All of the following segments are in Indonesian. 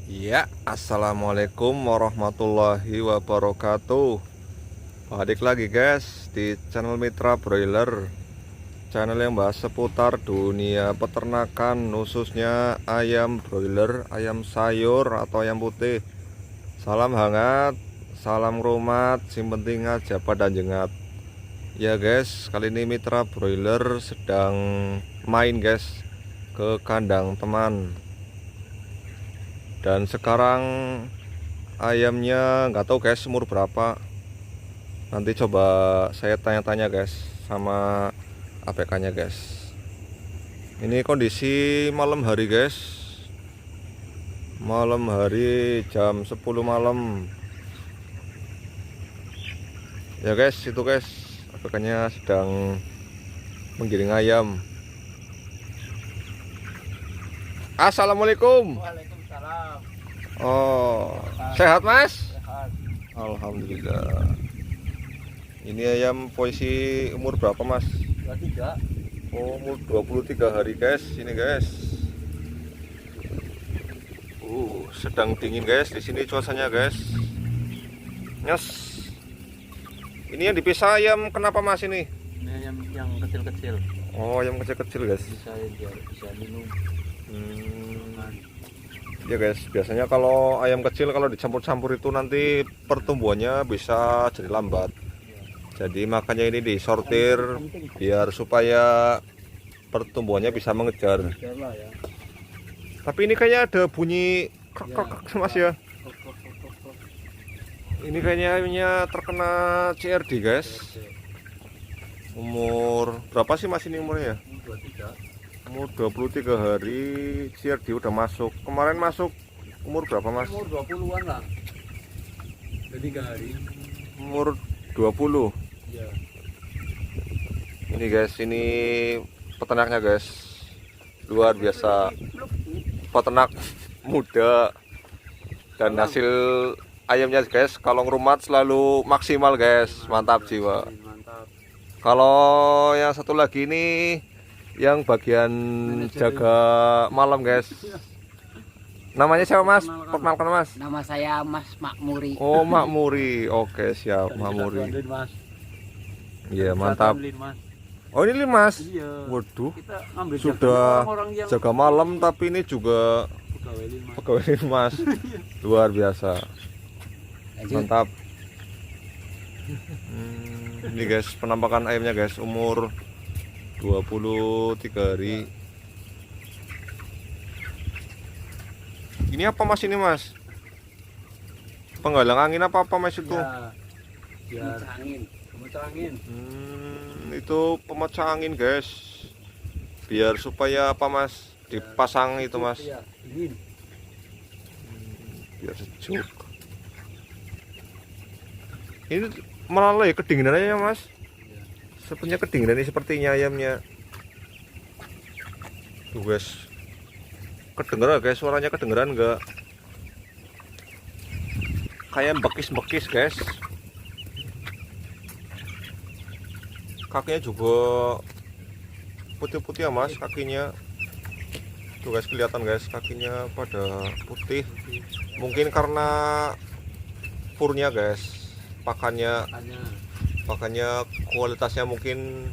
Ya, assalamualaikum warahmatullahi wabarakatuh. Balik lagi guys di channel Mitra Broiler, channel yang bahas seputar dunia peternakan, khususnya ayam broiler, ayam sayur atau ayam putih. Salam hangat, salam rumat, sing penting aja pada jengat. Ya guys, kali ini Mitra Broiler sedang main guys ke kandang teman. Dan sekarang ayamnya nggak tahu guys umur berapa. Nanti coba saya tanya-tanya guys sama APK-nya guys. Ini kondisi malam hari guys. Malam hari jam 10 malam. Ya guys, itu guys APK-nya sedang menggiring ayam. Assalamualaikum. Waalaikumsalam. Oh, sehat mas? Sehat. Alhamdulillah. Ini ayam posisi umur berapa mas? 23. Oh, umur 23 hari guys. Ini guys. Sedang dingin guys di sini cuacanya guys. Yes. Ini yang dipisah ayam kenapa mas ini? Ini yang kecil-kecil. Oh, ayam kecil-kecil guys. Bisa biar bisa minum. Ya guys, biasanya kalau ayam kecil kalau dicampur-campur itu nanti pertumbuhannya bisa jadi lambat. Jadi makanya ini disortir biar supaya pertumbuhannya bisa mengejar. Biarlah ya. Tapi ini kayaknya ada bunyi krek-krek mas ya. Ini kayaknya ayamnya terkena CRD guys. Umur berapa sih mas ini umurnya? 23. Umur 23 hari CRD udah masuk. Kemarin masuk umur berapa mas? Umur 20-an lah. Udah 3 hari. Umur 20. Iya. Ini guys, ini peternaknya guys. Luar biasa. Peternak muda. Dan hasil ayamnya guys, kalau ngerumat selalu maksimal guys. Mantap jiwa. Mantap. Kalau yang satu lagi ini yang bagian jaga malam guys. Namanya siapa mas? Perkenalkan mas. Nama saya Mas Makmuri. Oh Makmuri. Oke siap Makmuri. Mas. Iya mantap. Mas. Oh ini mas. Iya. Waduh. Kita ngambil Sudah orang yang jaga malam tapi ini juga pegawai Mas. pegawai mas. Luar biasa. Mantap. Ini guys penampakan ayamnya guys, umur 23 hari. Ini apa mas ini mas? Penggalang angin apa mas itu? Ya. Biar angin, pemecah angin. Itu pemecah angin guys. Biar supaya apa mas? Dipasang itu mas. Iya, dingin. Biar sejuk. Ini malah ya kedinginan aja mas. Sepertinya kedinginan ini sepertinya ayamnya. Tuh guys. Kedengeran guys, suaranya kedengeran enggak? Kayak bekis-bekis guys. Kakinya juga putih-putih ya mas kakinya. Tuh guys kelihatan guys kakinya pada putih. Mungkin karena furnya guys. Pakannya kualitasnya mungkin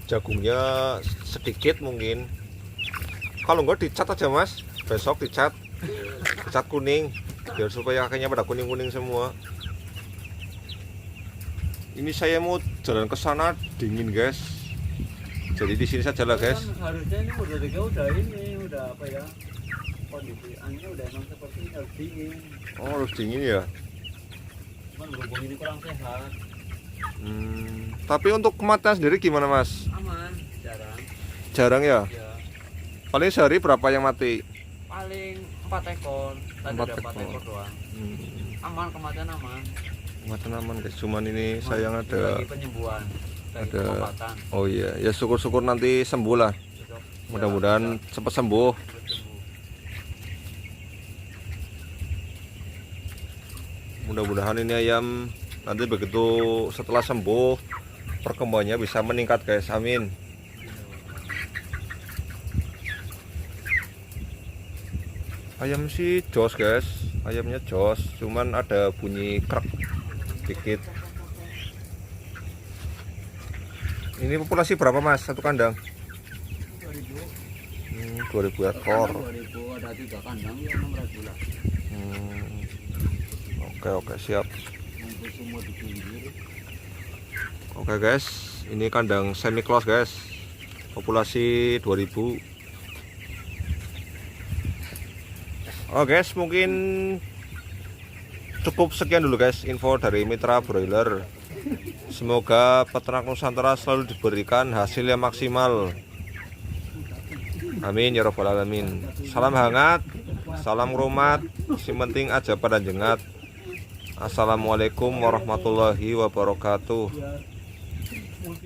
jagungnya sedikit mungkin. Kalau enggak dicat aja mas, besok dicat kuning biar supaya kakinya pada kuning-kuning semua. Ini saya mau jalan ke sana dingin guys, jadi di sini saja lah guys. Harusnya ini udah apa ya, kondisi anginnya udah emang seperti ini, harus dingin. Oh harus dingin ya. Cuman berhubung ini kurang sehat. Tapi untuk kematian sendiri gimana mas? Aman, jarang. Jarang ya? Ya, Paling sehari berapa yang mati? paling 4 ekor. Tadi ada 4 ekor. ekor doang. Aman, kematian aman. Kematian aman guys, cuman ini sayang Ini ada. lagi penyembuhan, lagi Ada. pengobatan. Oh iya, ya syukur-syukur nanti sembuh lah. Besok, Mudah-mudahan cepat sembuh. cepat sembuh. Mudah-mudahan ini ayam nanti begitu setelah sembuh perkembangannya bisa meningkat guys, amin. Ayam sih jos guys, ayamnya jos, cuman ada bunyi krek dikit. Ini populasi berapa mas satu kandang? 2000 ekor. 2000 ada 3 kandang ya 600 lah. Oke siap. Ngumpul semua di pinggir. Oke guys, ini kandang semi close guys, populasi 2000. Oh guys, mungkin cukup sekian dulu guys info dari Mitra Broiler. Semoga peternak Nusantara selalu diberikan hasil yang maksimal. Amin ya robbal alamin. Salam hangat, salam hormat, si penting aja pada jengat. Assalamualaikum warahmatullahi wabarakatuh.